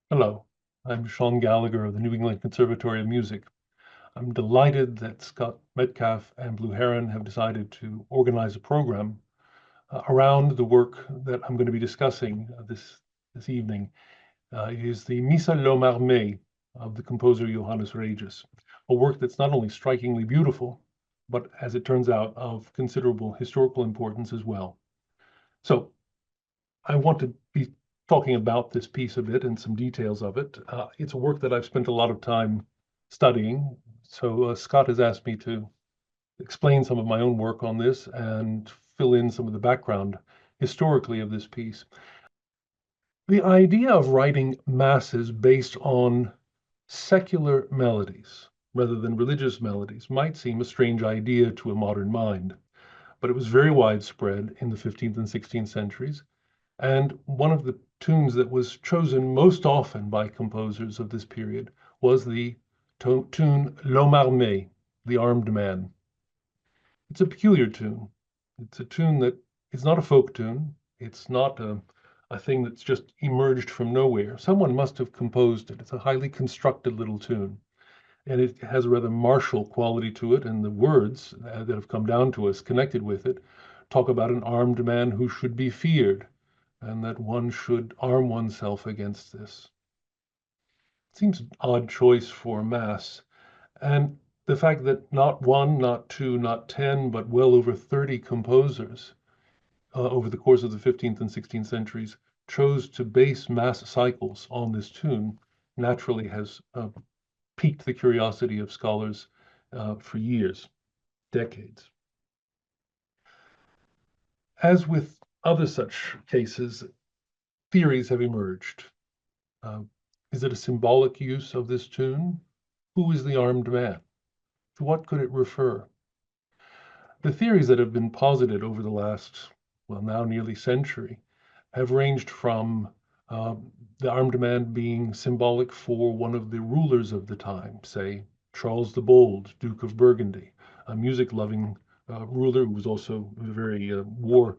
Hello, I'm Sean Gallagher of the New England Conservatory of Music. I'm delighted that Scott Metcalfe and Blue Heron have decided to organize a program around the work that I'm going to be discussing this evening. It is the Missa L'homme armé of the composer Johannes Regis, a work that's not only strikingly beautiful, but as it turns out, of considerable historical importance as well. So I want to be talking about this piece a bit and some details of it. It's a work that I've spent a lot of time studying. So Scott has asked me to explain some of my own work on this and fill in some of the background historically of this piece. The idea of writing masses based on secular melodies rather than religious melodies might seem a strange idea to a modern mind, but it was very widespread in the 15th and 16th centuries. And one of the tunes that was chosen most often by composers of this period was the tune L'homme armé, the armed man. It's a peculiar tune. It's a tune that is not a folk tune. It's not a thing that's just emerged from nowhere. Someone must have composed it. It's a highly constructed little tune. And it has a rather martial quality to it. And the words that have come down to us connected with it talk about an armed man who should be feared, and that one should arm oneself against this. It seems an odd choice for Mass. And the fact that not one, not two, not 10, but well over 30 composers over the course of the 15th and 16th centuries chose to base Mass cycles on this tune naturally has piqued the curiosity of scholars for years, decades. As with other such cases, theories have emerged. Is it a symbolic use of this tune? Who is the armed man? To what could it refer? The theories that have been posited over the last, well, now nearly century, have ranged from the armed man being symbolic for one of the rulers of the time, say Charles the Bold, Duke of Burgundy, a music-loving ruler who was also very war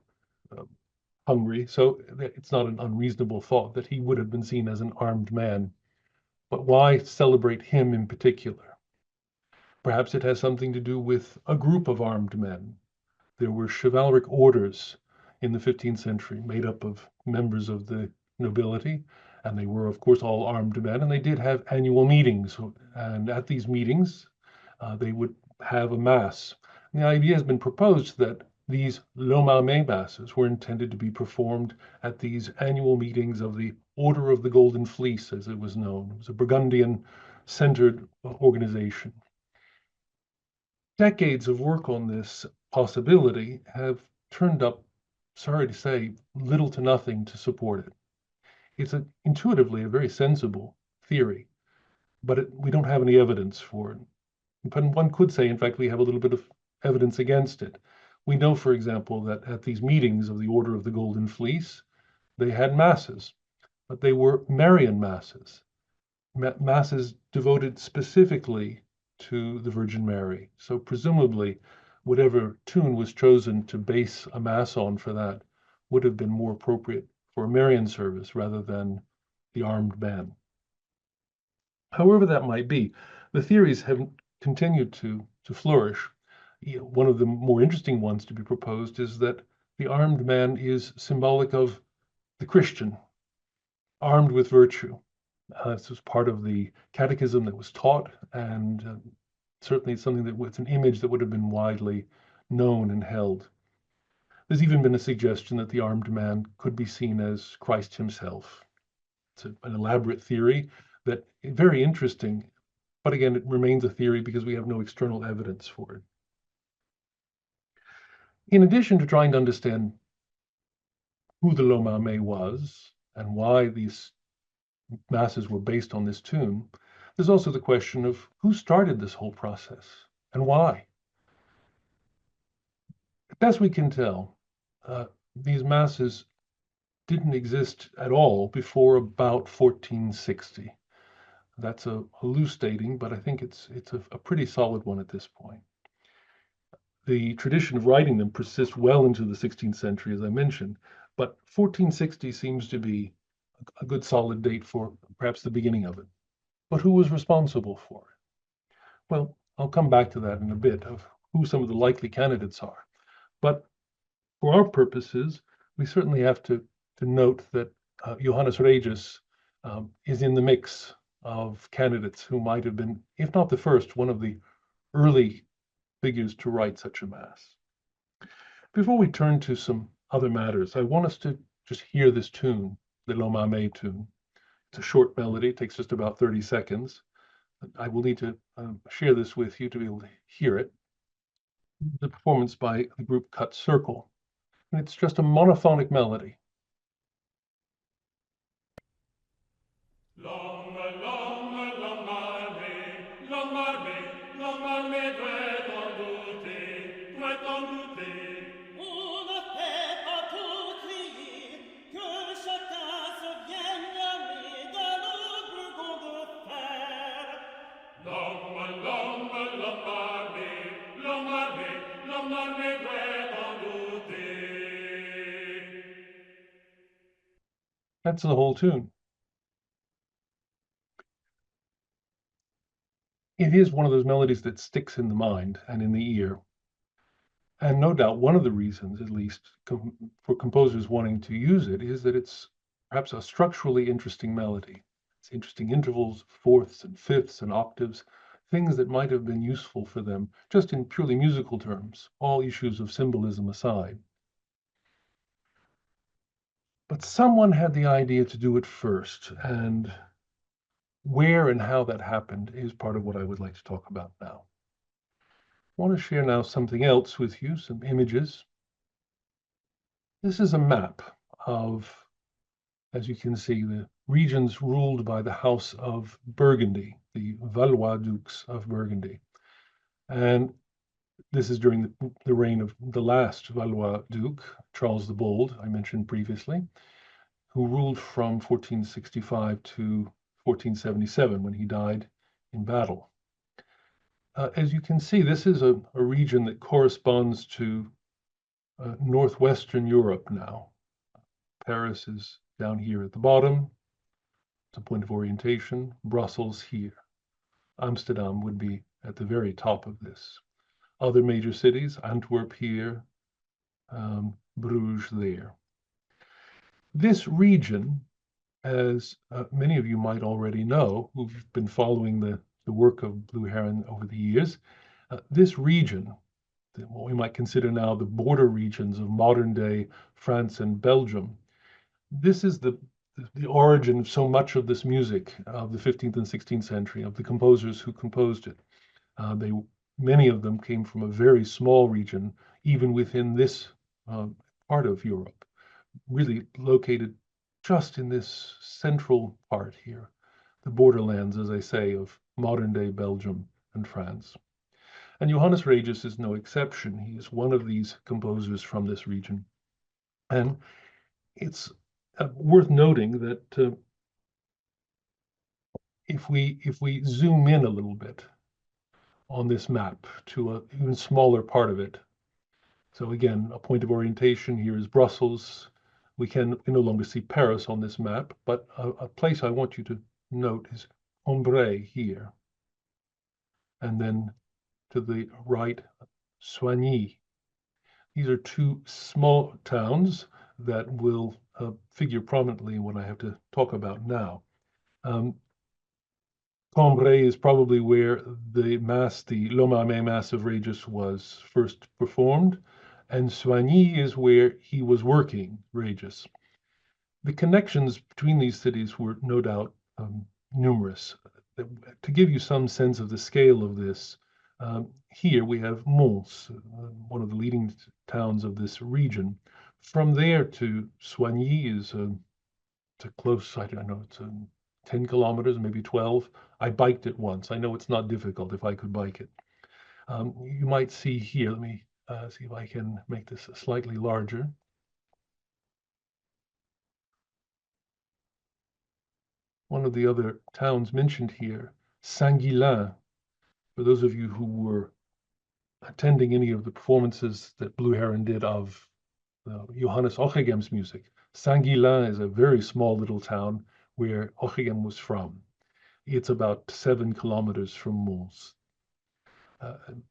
hungry. So it's not an unreasonable thought that he would have been seen as an armed man. But why celebrate him in particular? Perhaps it has something to do with a group of armed men. There were chivalric orders in the 15th century made up of members of the nobility, and they were, of course, all armed men, and they did have annual meetings. And at these meetings, they would have a mass. And the idea has been proposed that these L'homme armé masses were intended to be performed at these annual meetings of the Order of the Golden Fleece, as it was known. It was a Burgundian-centered organization. Decades of work on this possibility have turned up, sorry to say, little to nothing to support it. It's intuitively a very sensible theory, but we don't have any evidence for it. But one could say, in fact, we have a little bit of evidence against it. We know, for example, that at these meetings of the Order of the Golden Fleece, they had masses, but they were Marian masses, masses devoted specifically to the Virgin Mary. So presumably, whatever tune was chosen to base a mass on for that would have been more appropriate for a Marian service rather than the armed man. However that might be, the theories have continued to flourish. One of the more interesting ones to be proposed is that the armed man is symbolic of the Christian, armed with virtue. This was part of the catechism that was taught, and certainly something that was an image that would have been widely known and held. There's even been a suggestion that the armed man could be seen as Christ himself. It's an elaborate theory that is very interesting, but again, it remains a theory because we have no external evidence for it. In addition to trying to understand who the L'homme armé was and why these masses were based on this tune, there's also the question of who started this whole process and why. Best we can tell, these masses didn't exist at all before about 1460. That's a loose dating, but I think it's a pretty solid one at this point. The tradition of writing them persists well into the 16th century, as I mentioned, but 1460 seems to be a good solid date for perhaps the beginning of it. But who was responsible for it? Well, I'll come back to that in a bit, of who some of the likely candidates are. But for our purposes, we certainly have to note that Johannes Regis is in the mix of candidates who might have been, if not the first, one of the early figures to write such a mass. Before we turn to some other matters, I want us to just hear this tune, the L'homme armé tune. It's a short melody, it takes just about 30 seconds. I will need to share this with you to be able to hear it. The performance by the group Cut Circle. And it's just a monophonic melody. That's the whole tune. It is one of those melodies that sticks in the mind and in the ear. And no doubt one of the reasons, at least, for composers wanting to use it is that it's perhaps a structurally interesting melody. It's interesting intervals, fourths and fifths and octaves, things that might have been useful for them, just in purely musical terms, all issues of symbolism aside. But someone had the idea to do it first, and where and how that happened is part of what I would like to talk about now. I want to share now something else with you, some images. This is a map of, as you can see, the regions ruled by the House of Burgundy, the Valois Dukes of Burgundy. And this is during the reign of the last Valois Duke, Charles the Bold, I mentioned previously, who ruled from 1465 to 1477 when he died in battle. As you can see, this is a region that corresponds to northwestern Europe now. Paris is down here at the bottom. It's a point of orientation. Brussels here. Amsterdam would be at the very top of this. Other major cities, Antwerp here, Bruges there. This region, as many of you might already know, who've been following the work of Blue Heron over the years, this region, what we might consider now the border regions of modern-day France and Belgium, this is the origin of so much of this music of the 15th and 16th century, of the composers who composed it. Many of them came from a very small region, even within this part of Europe, really located just in this central part here, the borderlands, as I say, of modern-day Belgium and France. And Johannes Regis is no exception. He is one of these composers from this region. And it's worth noting that if we zoom in a little bit on this map to an even smaller part of it, so again, a point of orientation here is Brussels. We no longer see Paris on this map, but a place I want you to note is Cambrai here. And then to the right, Soigny. These are two small towns that will figure prominently in what I have to talk about now. Cambrai is probably where the mass, the L'homme armé mass of Regis, was first performed, and Soigny is where he was working, Regis. The connections between these cities were no doubt numerous. To give you some sense of the scale of this, here we have Mons, one of the leading towns of this region. From there to Soigny is it's a close, I don't know, it's 10 kilometers, maybe 12. I biked it once. I know it's not difficult if I could bike it. You might see here, let me see if I can make this slightly larger. One of the other towns mentioned here, Saint-Guillain. For those of you who were attending any of the performances that Blue Heron did of Johannes Ockeghem's music. Saint-Guillain is a very small little town where Ockeghem was from. It's about 7 kilometers from Mons.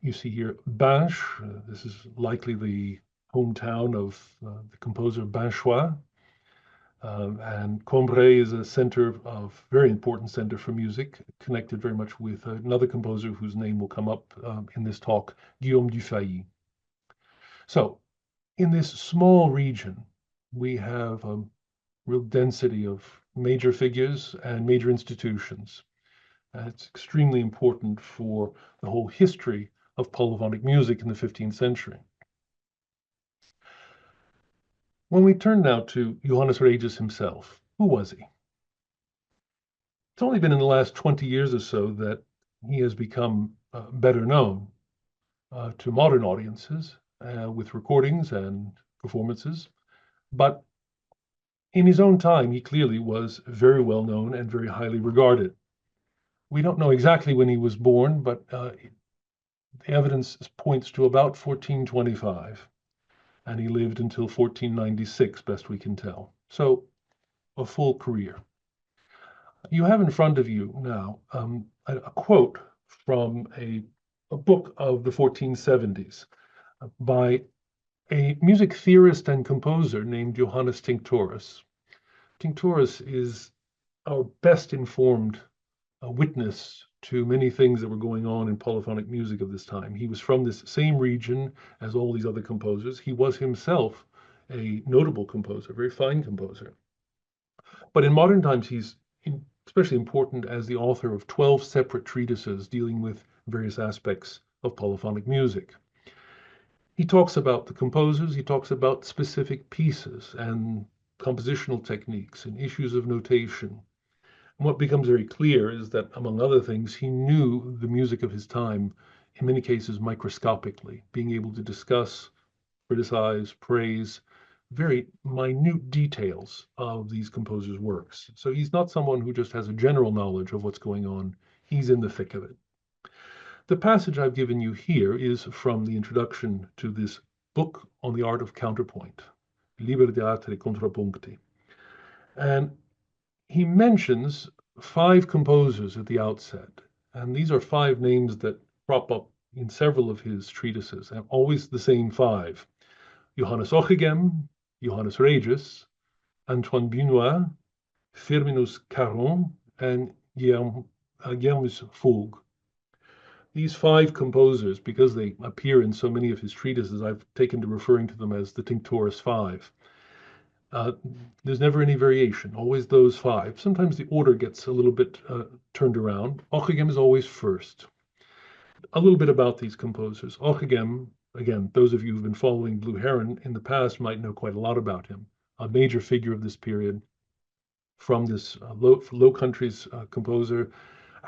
You see here Binche. This is likely the hometown of the composer Binchois. And Cambrai is a very important center for music, connected very much with another composer whose name will come up in this talk, Guillaume Dufay. So, in this small region, we have a real density of major figures and major institutions. It's extremely important for the whole history of polyphonic music in the 15th century. When we turn now to Johannes Regis himself, who was he? It's only been in the last 20 years or so that he has become better known to modern audiences with recordings and performances. But in his own time, he clearly was very well known and very highly regarded. We don't know exactly when he was born, but the evidence points to about 1425, and he lived until 1496, best we can tell. So, a full career. You have in front of you now a quote from a book of the 1470s by a music theorist and composer named Johannes Tinctoris. Tinctoris is our best informed witness to many things that were going on in polyphonic music of this time. He was from this same region as all these other composers. He was himself a notable composer, a very fine composer. But in modern times, he's especially important as the author of 12 separate treatises dealing with various aspects of polyphonic music. He talks about the composers, he talks about specific pieces and compositional techniques and issues of notation. And what becomes very clear is that, among other things, he knew the music of his time, in many cases microscopically, being able to discuss, criticize, praise very minute details of these composers' works. So he's not someone who just has a general knowledge of what's going on. He's in the thick of it. The passage I've given you here is from the introduction to this book on the art of counterpoint, Liber de Arte Contrapuncti. And he mentions 5 composers at the outset. And these are 5 names that crop up in several of his treatises, and always the same 5. Johannes Ockeghem, Johannes Regis, Antoine Benoit, Firminus Caron, and Guillermus Fulg. These 5 composers, because they appear in so many of his treatises, I've taken to referring to them as the Tinctoris 5. There's never any variation, always those 5. Sometimes the order gets a little bit turned around. Ockeghem is always first. A little bit about these composers. Ockeghem, again, those of you who've been following Blue Heron in the past might know quite a lot about him. A major figure of this period from this Low Countries composer,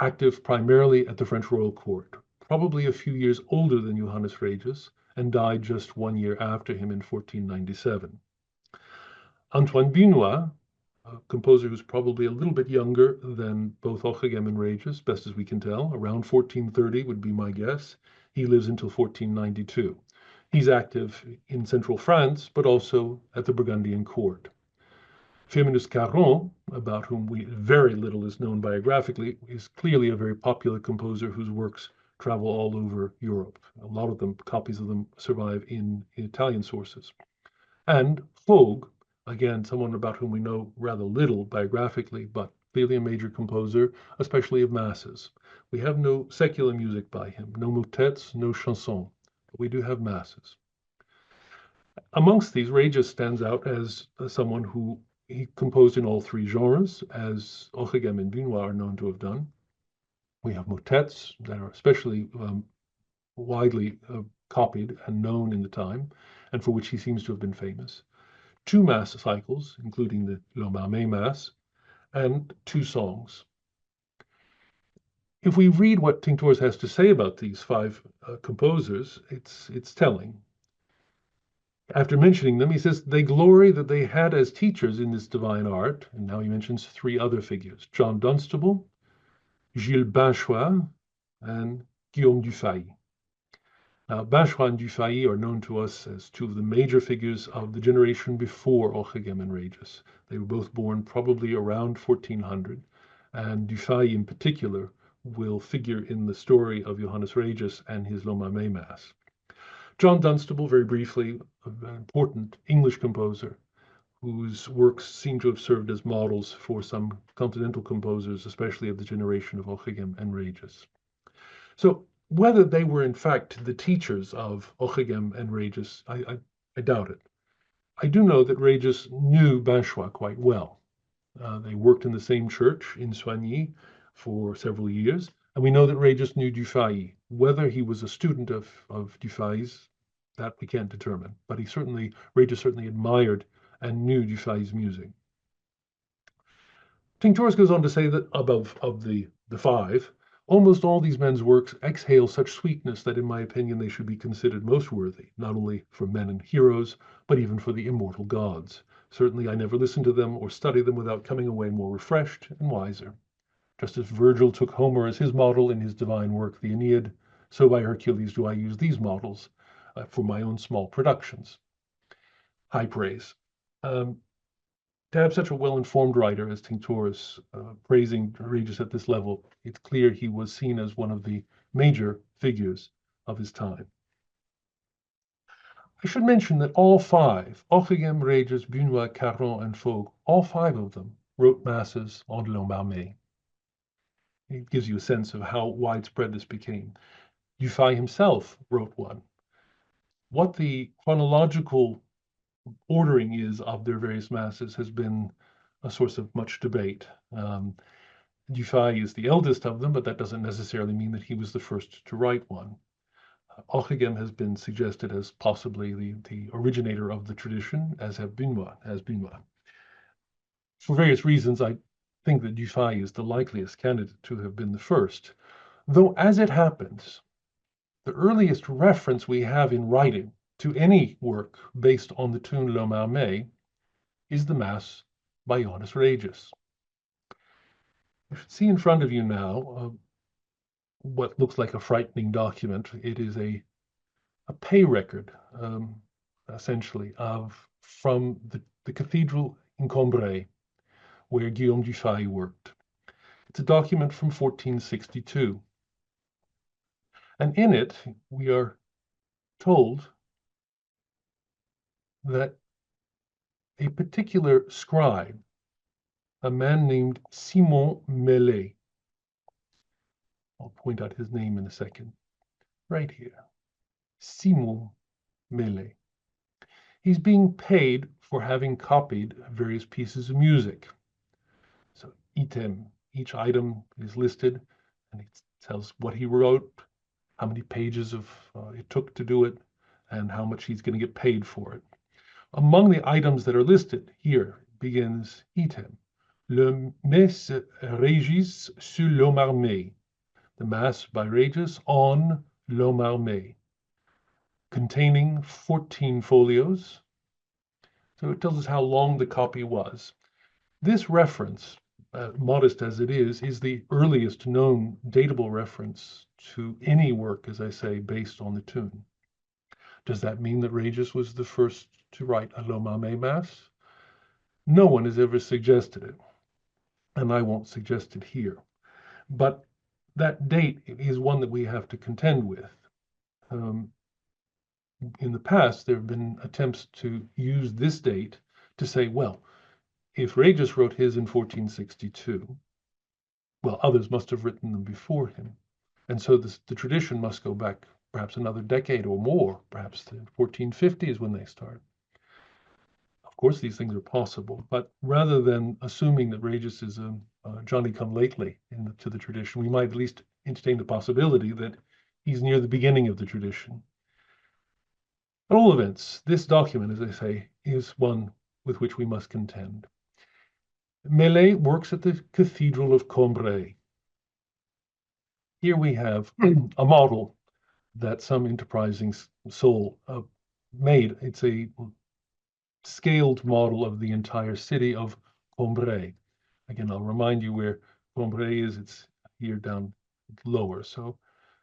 active primarily at the French royal court, probably a few years older than Johannes Regis, and died just 1 year after him in 1497. Antoine Benoit, a composer who's probably a little bit younger than both Ockeghem and Regis, best as we can tell, around 1430 would be my guess. He lives until 1492. He's active in central France, but also at the Burgundian court. Firminus Caron, about whom very little is known biographically, is clearly a very popular composer whose works travel all over Europe. A lot of them, copies of them, survive in Italian sources. And Fulg, again, someone about whom we know rather little biographically, but clearly a major composer, especially of masses. We have no secular music by him, no motets, no chansons, but we do have masses. Amongst these, Regis stands out as someone who he composed in all 3 genres, as Ockeghem and Benoit are known to have done. We have motets that are especially widely copied and known in the time, and for which he seems to have been famous. 2 mass cycles, including the L'homme armé Mass, and 2 songs. If we read what Tinctoris has to say about these 5 composers, it's telling. After mentioning them, he says, they glory that they had as teachers in this divine art, and now he mentions 3 other figures, John Dunstable, Gilles Binchois, and Guillaume Dufay. Now, Bashwa and Dufay are known to us as two of the major figures of the generation before Ockeghem and Regis. They were both born probably around 1400, and Dufay in particular will figure in the story of Johannes Regis and his L'homme armé Mass. John Dunstable, very briefly, an important English composer whose works seem to have served as models for some continental composers, especially of the generation of Ockeghem and Regis. So whether they were in fact the teachers of Ockeghem and Regis, I doubt it. I do know that Regis knew Bashwa quite well. They worked in the same church in Soigny for several years, and we know that Regis knew Dufay. Whether he was a student of Dufay's, that we can't determine, but Regis certainly admired and knew Dufay's music. Tinctorius goes on to say that of the five, almost all these men's works exhale such sweetness that in my opinion they should be considered most worthy, not only for men and heroes, but even for the immortal gods. Certainly I never listened to them or studied them without coming away more refreshed and wiser. Just as Virgil took Homer as his model in his divine work, the Aeneid, so by Hercules do I use these models for my own small productions. High praise. To have such a well-informed writer as Tinctorius praising Regis at this level, it's clear he was seen as one of the major figures of his time. I should mention that all five, Ockeghem, Regis, Bunois, Caron, and Fogg, all five of them wrote masses on L'homme armé. It gives you a sense of how widespread this became. Dufay himself wrote one. What the chronological ordering is of their various masses has been a source of much debate. Dufay is the eldest of them, but that doesn't necessarily mean that he was the first to write one. Ockeghem has been suggested as possibly the originator of the tradition, as Bunois. For various reasons, I think that Dufay is the likeliest candidate to have been the first, though as it happens, the earliest reference we have in writing to any work based on the tune L'homme armé is the Mass by Johannes Regis. You should see in front of you now what looks like a frightening document. It is a pay record, essentially, from the cathedral in Cambrai, where Guillaume Dufay worked. It's a document from 1462. And in it, we are told that a particular scribe, a man named Simon Mellet, I'll point out his name in a second, right here, Simon Mellet. He's being paid for having copied various pieces of music. So item, each item is listed, and it tells what he wrote, how many pages of it took to do it, and how much he's going to get paid for it. Among the items that are listed here begins item, le Messe Regis sur l'homme armé, the Mass by Regis on l'homme armé, containing 14 folios. So it tells us how long the copy was. This reference, modest as it is the earliest known datable reference to any work, as I say, based on the tune. Does that mean that Regis was the first to write a L'homme armé Mass? No one has ever suggested it, and I won't suggest it here. But that date is one that we have to contend with. In the past, there have been attempts to use this date to say, well, if Regis wrote his in 1462, well, others must have written them before him. And so the tradition must go back perhaps another decade or more, perhaps the 1450s when they start. Of course, these things are possible, but rather than assuming that Regis is a Johnny-come-lately to the tradition, we might at least entertain the possibility that he's near the beginning of the tradition. At all events, this document, as I say, is one with which we must contend. Mellet works at the Cathedral of Cambrai. Here we have a model that some enterprising soul made. It's a scaled model of the entire city of Cambrai. Again, I'll remind you where Cambrai is. It's here down lower. So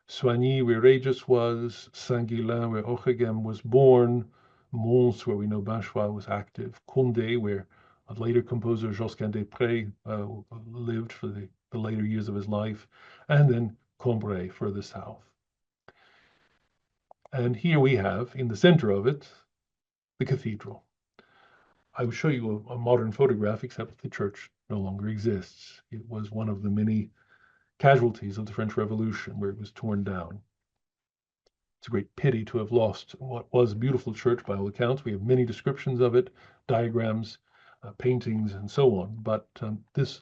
Soigny, where Regis was, Saint-Guilain, where Ockeghem was born, Mons, where we know Binchois was active, Condé, where a later composer, Josquin des Prés, lived for the later years of his life, and then Cambrai, further south. And here we have, in the center of it, the cathedral. I will show you a modern photograph, except the church no longer exists. It was one of the many casualties of the French Revolution, where it was torn down. It's a great pity to have lost what was a beautiful church by all accounts. We have many descriptions of it, diagrams, paintings, and so on. But this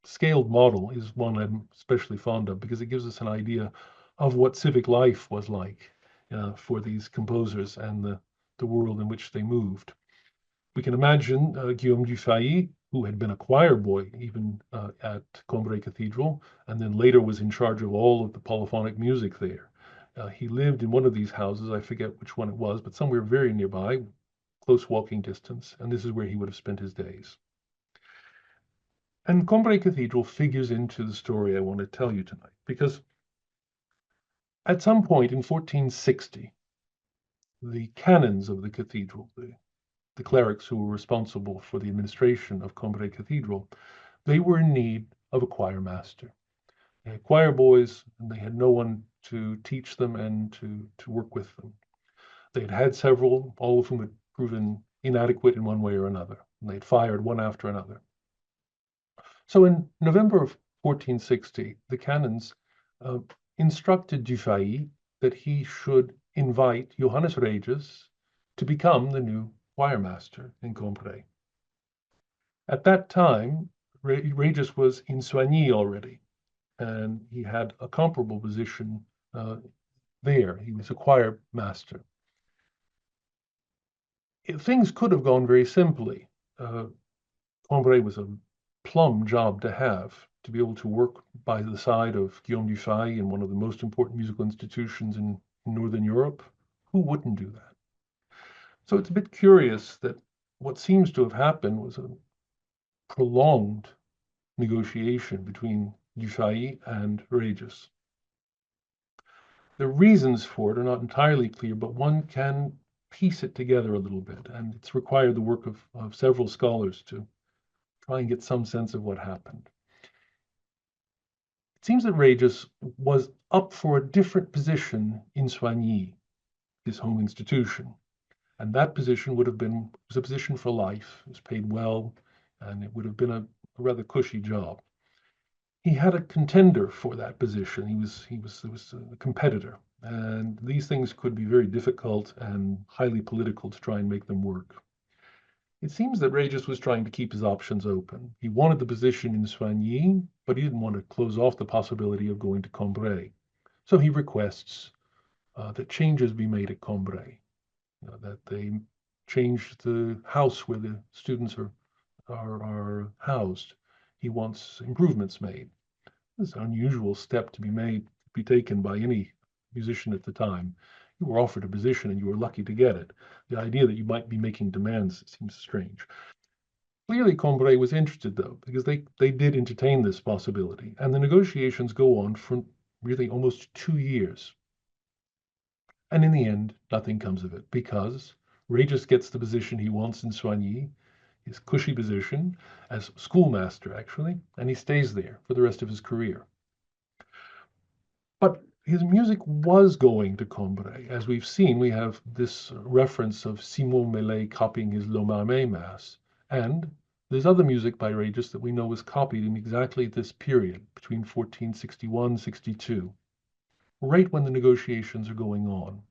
scaled model is one I'm especially fond of because it gives us an idea of what civic life was like for these composers and the world in which they moved. We can imagine Guillaume Dufay, who had been a choir boy even at Cambrai Cathedral, and then later was in charge of all of the polyphonic music there. He lived in one of these houses, I forget which one it was, but somewhere very nearby, close walking distance, and this is where he would have spent his days. And Cambrai Cathedral figures into the story I want to tell you tonight, because at some point in 1460, the canons of the cathedral, the clerics who were responsible for the administration of Cambrai Cathedral, they were in need of a choir master. They had choir boys, and they had no one to teach them and to work with them. They had had several, all of whom had proven inadequate in one way or another, and they had fired one after another. So in November of 1460, the canons instructed Dufay that he should invite Johannes Regis to become the new choir master in Cambrai. At that time, Regis was in Soigny already, and he had a comparable position there. He was a choir master. Things could have gone very simply. Cambrai was a plum job to have, to be able to work by the side of Guillaume Dufay in one of the most important musical institutions in Northern Europe. Who wouldn't do that? So it's a bit curious that what seems to have happened was a prolonged negotiation between Dufay and Regis. The reasons for it are not entirely clear, but one can piece it together a little bit, and it's required the work of several scholars to try and get some sense of what happened. It seems that Regis was up for a different position in Soigny, his home institution. And that position was a position for life. It was paid well, and it would have been a rather cushy job. He had a contender for that position. He was a competitor, and these things could be very difficult and highly political to try and make them work. It seems that Regis was trying to keep his options open. He wanted the position in Soigny, but he didn't want to close off the possibility of going to Cambrai. So he requests that changes be made at Cambrai. That they change the house where the students are housed. He wants improvements made. This is an unusual step to be taken by any musician at the time. You were offered a position and you were lucky to get it. The idea that you might be making demands seems strange. Clearly, Cambrai was interested, though, because they did entertain this possibility, and the negotiations go on for really almost 2 years. And in the end, nothing comes of it because Regis gets the position he wants in Soigny, his cushy position as schoolmaster, actually, and he stays there for the rest of his career. But his music was going to Cambrai. As we've seen, we have this reference of Simon Mellet copying his L'homme armé mass, and there's other music by Regis that we know was copied in exactly this period, between 1461-62. Right when the negotiations are going on.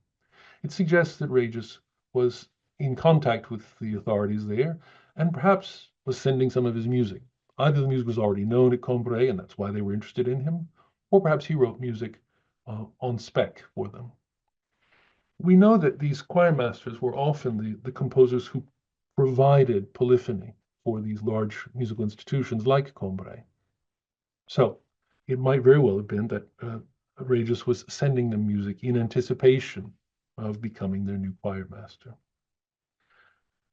It suggests that Regis was in contact with the authorities there and perhaps was sending some of his music. Either the music was already known at Cambrai and that's why they were interested in him, or perhaps he wrote music on spec for them. We know that these choir masters were often the composers who provided polyphony for these large musical institutions like Cambrai. So it might very well have been that Regis was sending them music in anticipation of becoming their new choir master.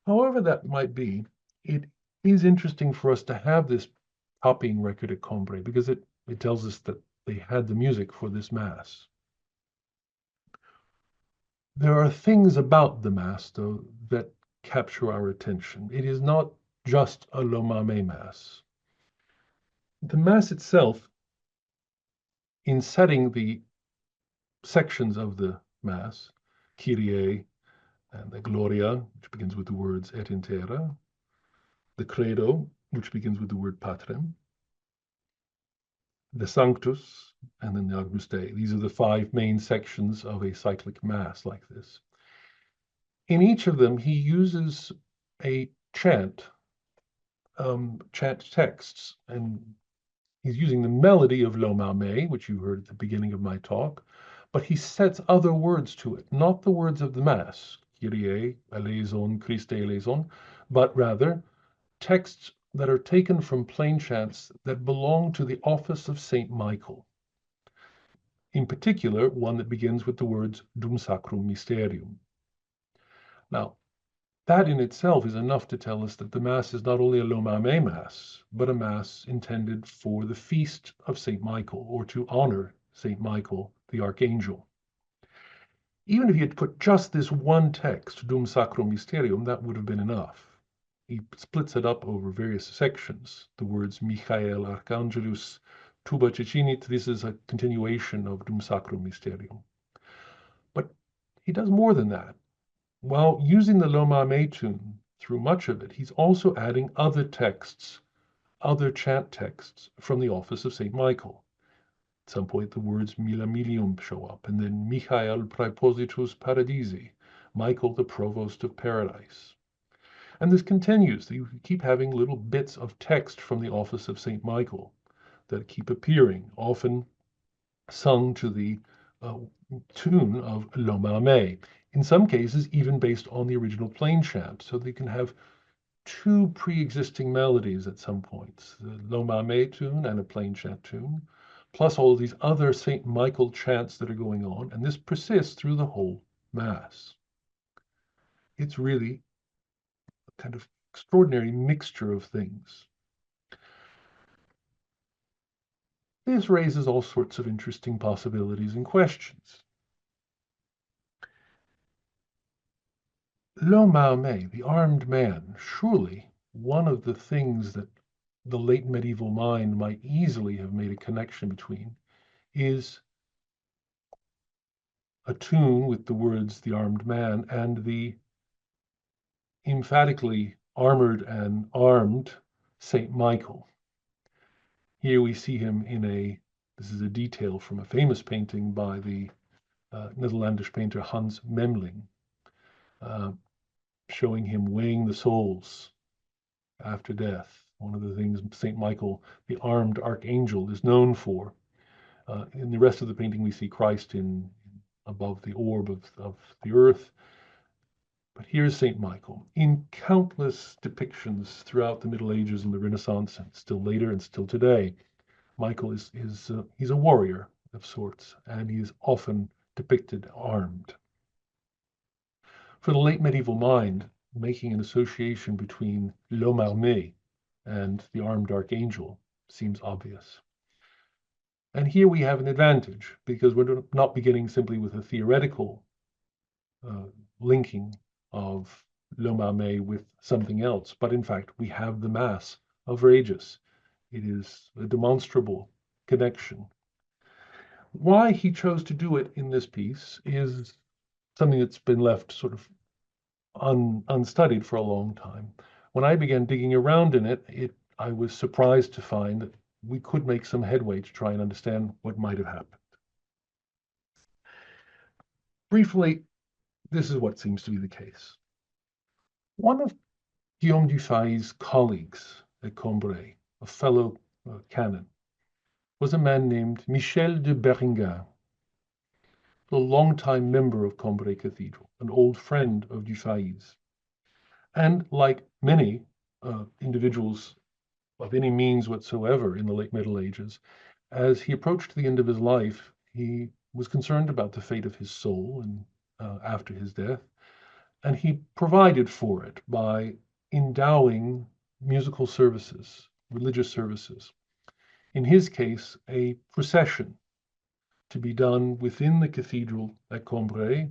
However that might be, it is interesting for us to have this copying record at Cambrai because it tells us that they had the music for this mass. There are things about the Mass, though, that capture our attention. It is not just a l'homme Mass. The Mass itself, in setting the sections of the Mass, Kyrie and the Gloria, which begins with the words et in terra, the Credo, which begins with the word Patrem, the Sanctus, and then the Agnus Dei. These are the 5 main sections of a cyclic Mass like this. In each of them, he uses a chant texts, and he's using the melody of l'homme, which you heard at the beginning of my talk, but he sets other words to it, not the words of the Mass, Kyrie, eleison, Christe eleison, but rather texts that are taken from plain chants that belong to the office of Saint Michael. In particular, one that begins with the words Dum Sacrum Mysterium. Now, that in itself is enough to tell us that the Mass is not only a l'homme Mass, but a Mass intended for the feast of St. Michael, or to honor St. Michael, the Archangel. Even if he had put just this one text, Dum Sacrum Mysterium, that would have been enough. He splits it up over various sections. The words Michael Archangelus Tuba Cecinit, this is a continuation of Dum Sacrum Mysterium. But he does more than that. While using the l'homme tune through much of it, he's also adding other texts, other chant texts from the office of St. Michael. At some point, the words Mila Milium show up, and then Michael Praepositus Paradisi, Michael the Provost of Paradise. And this continues. You keep having little bits of text from the office of St. Michael that keep appearing, often sung to the tune of l'homme, in some cases even based on the original plain chant. So they can have 2 pre-existing melodies at some points, the l'homme tune and a plain chant tune, plus all of these other St. Michael chants that are going on, and this persists through the whole Mass. It's really a kind of extraordinary mixture of things. This raises all sorts of interesting possibilities and questions. L'homme, the armed man, surely one of the things that the late medieval mind might easily have made a connection between is a tune with the words the armed man and the emphatically armored and armed Saint Michael. Here we see him this is a detail from a famous painting by the Netherlandish painter Hans Memling, showing him weighing the souls after death. One of the things St. Michael, the armed archangel, is known for. In the rest of the painting, we see Christ above the orb of the earth. But here's St. Michael. In countless depictions throughout the Middle Ages and the Renaissance, and still later and still today, Michael he's a warrior of sorts, and he's often depicted armed. For the late medieval mind, making an association between l'homme armé and the armed archangel seems obvious. And here we have an advantage, because we're not beginning simply with a theoretical linking of l'homme armé with something else, but in fact we have the Mass of Regis. It is a demonstrable connection. Why he chose to do it in this piece is something that's been left sort of unstudied for a long time. When I began digging around in it, I was surprised to find that we could make some headway to try and understand what might have happened. Briefly, this is what seems to be the case. One of Guillaume Dufay's colleagues at Cambrai, a fellow canon, was a man named Michel de Beringhen, a longtime member of Cambrai Cathedral, an old friend of Dufay's. And like many individuals of any means whatsoever in the late Middle Ages, as he approached the end of his life, he was concerned about the fate of his soul and after his death, and he provided for it by endowing musical services, religious services. In his case, a procession to be done within the cathedral at Cambrai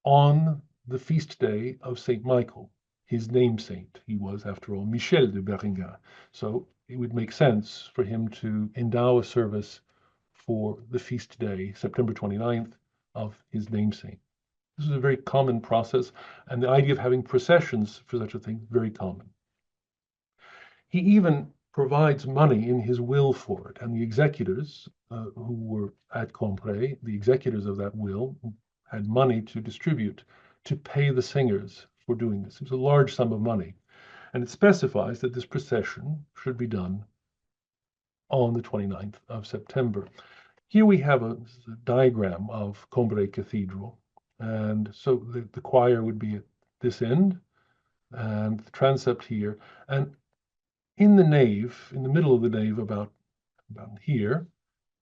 on the feast day of St. Michael, his name saint. He was, after all, Michel de Beringhen. So it would make sense for him to endow a service for the feast day, September 29th, of his name saint. This is a very common process, and the idea of having processions for such a thing, very common. He even provides money in his will for it, and the executors who were at Cambrai, the executors of that will, had money to distribute to pay the singers for doing this. It was a large sum of money, and it specifies that this procession should be done on the 29th of September. Here we have a diagram of Cambrai Cathedral, and so the choir would be at this end, and the transept here, and in the nave, in the middle of the nave, about here,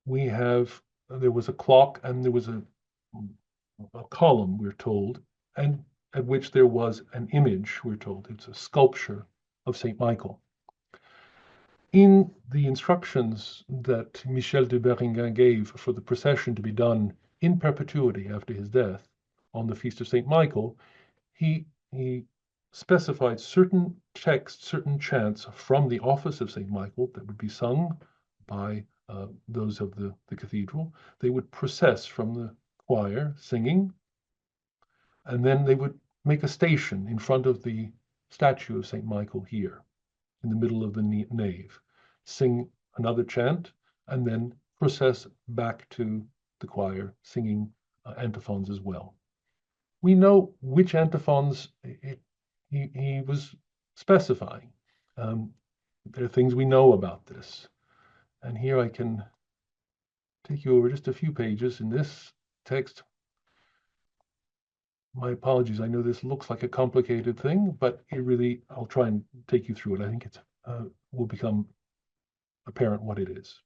there was a clock and there was a column, we're told, and at which there was an image, we're told. It's a sculpture of St. Michael. In the instructions that Michel de Beringhen gave for the procession to be done in perpetuity after his death on the Feast of St. Michael, he specified certain texts, certain chants from the office of St. Michael that would be sung by those of the cathedral. They would process from the choir singing, and then they would make a station in front of the statue of St. Michael here in the middle of the nave, sing another chant, and then process back to the choir singing antiphons as well. We know which antiphons he was specifying. There are things we know about this. And here I can take you over just a few pages in this text. My apologies, I know this looks like a complicated thing, but I'll try and take you through it. I think it will become apparent what it is.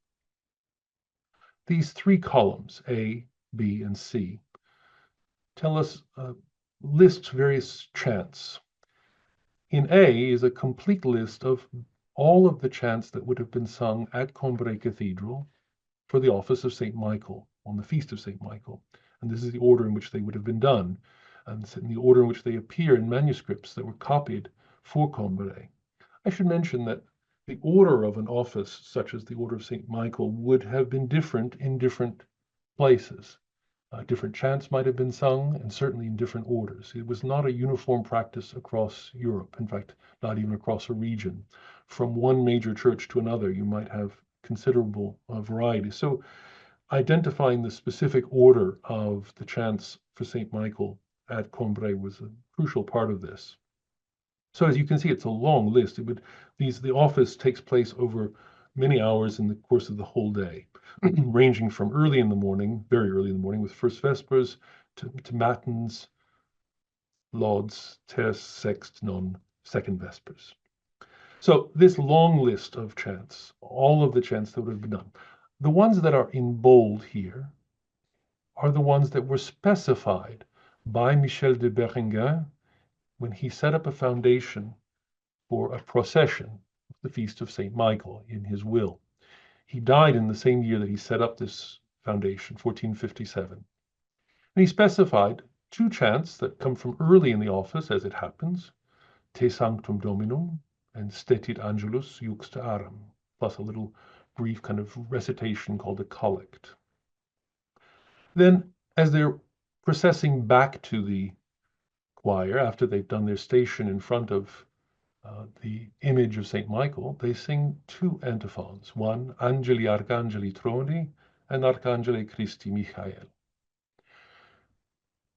These three columns, A, B, and C, list various chants. In A is a complete list of all of the chants that would have been sung at Cambrai Cathedral for the office of St. Michael, on the Feast of St. Michael. And this is the order in which they would have been done, and in the order in which they appear in manuscripts that were copied for Cambrai. I should mention that the order of an office, such as the Order of St. Michael, would have been different in different places. Different chants might have been sung, and certainly in different orders. It was not a uniform practice across Europe, in fact, not even across a region. From one major church to another, you might have considerable variety. So identifying the specific order of the chants for St. Michael at Cambrai was a crucial part of this. So as you can see, it's a long list. The office takes place over many hours in the course of the whole day, ranging from early in the morning, very early in the morning, with first vespers, to matins, lauds, terce, sext, non, second vespers. So this long list of chants, all of the chants that would have been done, the ones that are in bold here are the ones that were specified by Michel de Beringhen when he set up a foundation for a procession of the Feast of St. Michael in his will. He died in the same year that he set up this foundation, 1457. And he specified two chants that come from early in the office, as it happens, Te Sanctum Dominum and Stetit Angelus Juxta Aram, plus a little brief kind of recitation called a collect. Then, as they're processing back to the choir, after they've done their station in front of the image of St. Michael, they sing two antiphons, one, Angeli Arcangeli Troni, and Arcangeli Christi Michael.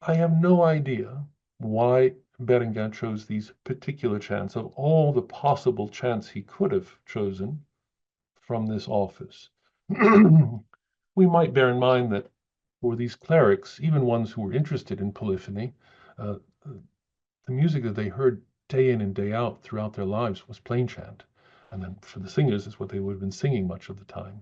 I have no idea why Beringhen chose these particular chants of all the possible chants he could have chosen from this office. We might bear in mind that for these clerics, even ones who were interested in polyphony, the music that they heard day in and day out throughout their lives was plain chant. And then for the singers, it's what they would have been singing much of the time.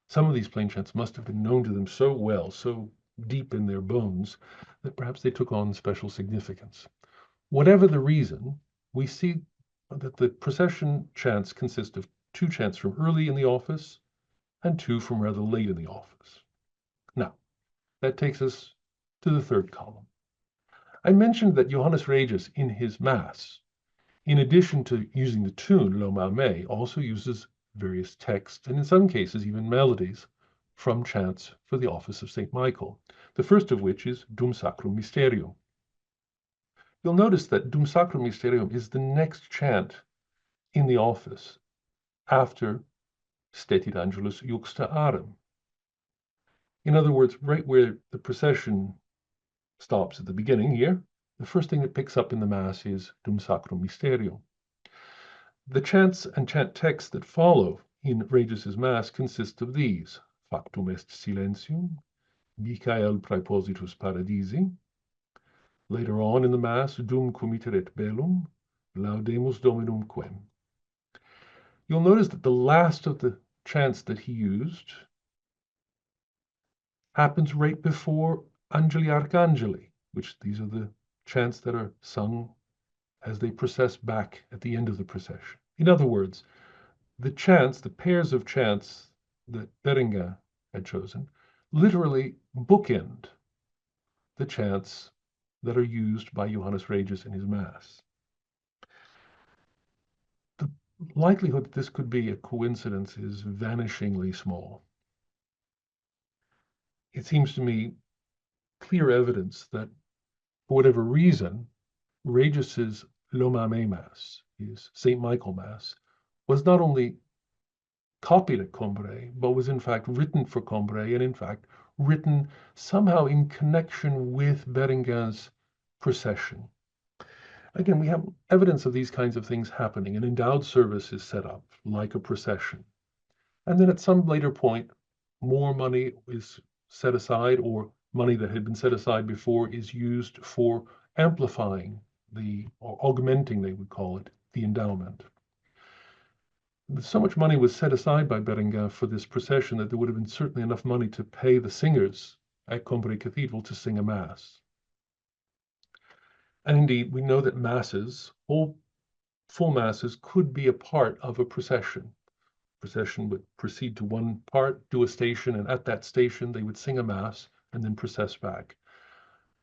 Some of these plain chants must have been known to them so well, so deep in their bones, that perhaps they took on special significance. Whatever the reason, we see that the procession chants consist of two chants from early in the office and two from rather late in the office. Now, that takes us to the third column. I mentioned that Johannes Regis, in his Mass, in addition to using the tune L'homme armé, also uses various texts, and in some cases even melodies, from chants for the office of St. Michael, the first of which is Dum Sacrum Mysterium. You'll notice that Dum Sacrum Mysterium is the next chant in the office after Stetit Angelus Juxta Arem. In other words, right where the procession stops at the beginning here, the first thing that picks up in the Mass is Dum Sacrum Mysterium. The chants and chant texts that follow in Regis's Mass consist of these: Factum est silentium, Michael praepositus paradisi. Later on in the Mass, Dum comiteret bellum, Laudemus Dominum quem. You'll notice that the last of the chants that he used happens right before Angeli Archangeli, which these are the chants that are sung as they process back at the end of the procession. In other words, the chants, the pairs of chants that Beringhen had chosen, literally bookend the chants that are used by Johannes Regis in his Mass. The likelihood that this could be a coincidence is vanishingly small. It seems to me clear evidence that, for whatever reason, Regis's L'homme armé Mass, his St. Michael Mass, was not only copied at Cambrai, but was in fact written for Cambrai, and in fact written somehow in connection with Beringhen's procession. Again, we have evidence of these kinds of things happening. An endowed service is set up like a procession. And then at some later point, more money is set aside, or money that had been set aside before is used for amplifying or augmenting, they would call it, the endowment. So much money was set aside by Beringhen for this procession that there would have been certainly enough money to pay the singers at Cambrai Cathedral to sing a Mass. And indeed, we know that Masses, full Masses, could be a part of a procession. Procession would proceed to one part, do a station, and at that station they would sing a Mass and then process back.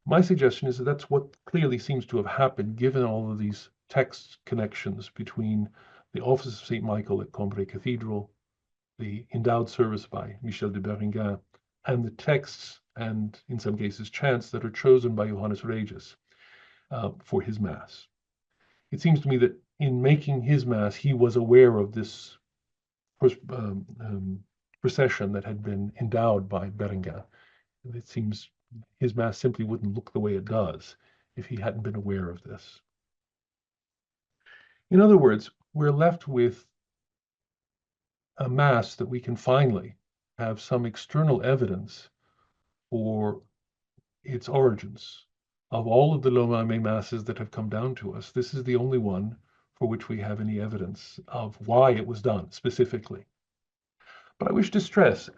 My suggestion is that that's what clearly seems to have happened, given all of these text connections between the office of St. Michael at Cambrai Cathedral, the endowed service by Michel de Beringhen, and the texts and, in some cases, chants that are chosen by Johannes Regis for his Mass. It seems to me that in making his Mass, he was aware of this procession that had been endowed by Beringhen. It seems his Mass simply wouldn't look the way it does if he hadn't been aware of this. In other words, we're left with a Mass that we can finally have some external evidence for its origins. Of all of the L'homme armé Masses that have come down to us, this is the only one for which we have any evidence of why it was done specifically. But I wish to stress,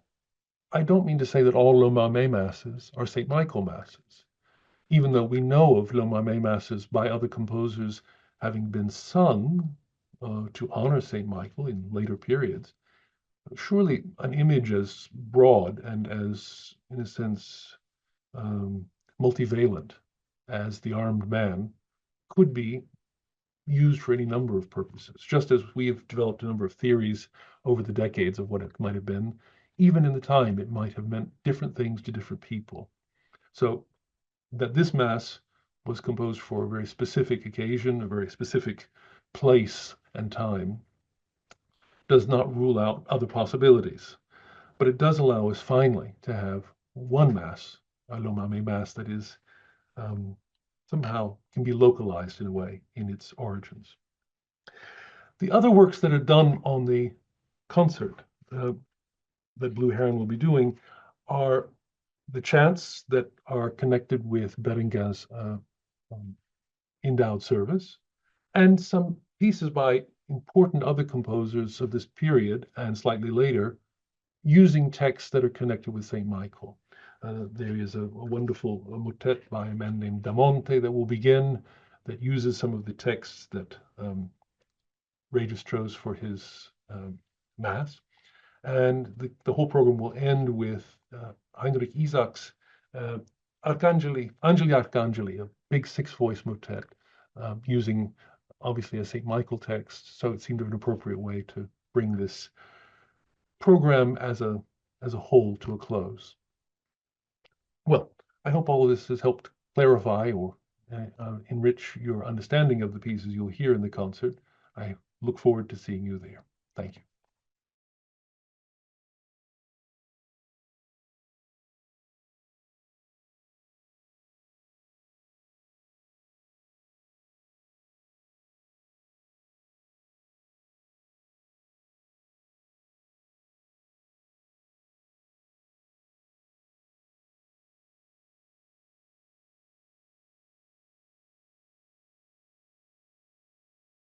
I don't mean to say that all L'homme armé Masses are St. Michael Masses, even though we know of L'homme armé Masses by other composers having been sung to honor St. Michael in later periods. Surely an image as broad and as, in a sense, multivalent as the armed man could be used for any number of purposes, just as we have developed a number of theories over the decades of what it might have been. Even in the time, it might have meant different things to different people. So that this Mass was composed for a very specific occasion, a very specific place and time, does not rule out other possibilities. But it does allow us finally to have one Mass, a L'homme armé Mass, that is somehow can be localized in a way in its origins. The other works that are done on the concert that Blue Heron will be doing are the chants that are connected with Beringhen's endowed service, and some pieces by important other composers of this period and slightly later, using texts that are connected with St. Michael. There is a wonderful motet by a man named Damonte that will begin, that uses some of the texts that Regis chose for his Mass. And the whole program will end with Heinrich Isaac's Angeli Archangeli, a big six-voice motet using obviously a St. Michael text. So it seemed an appropriate way to bring this program as a whole to a close. Well, I hope all of this has helped clarify or enrich your understanding of the pieces you'll hear in the concert. I look forward to seeing you there. Thank you.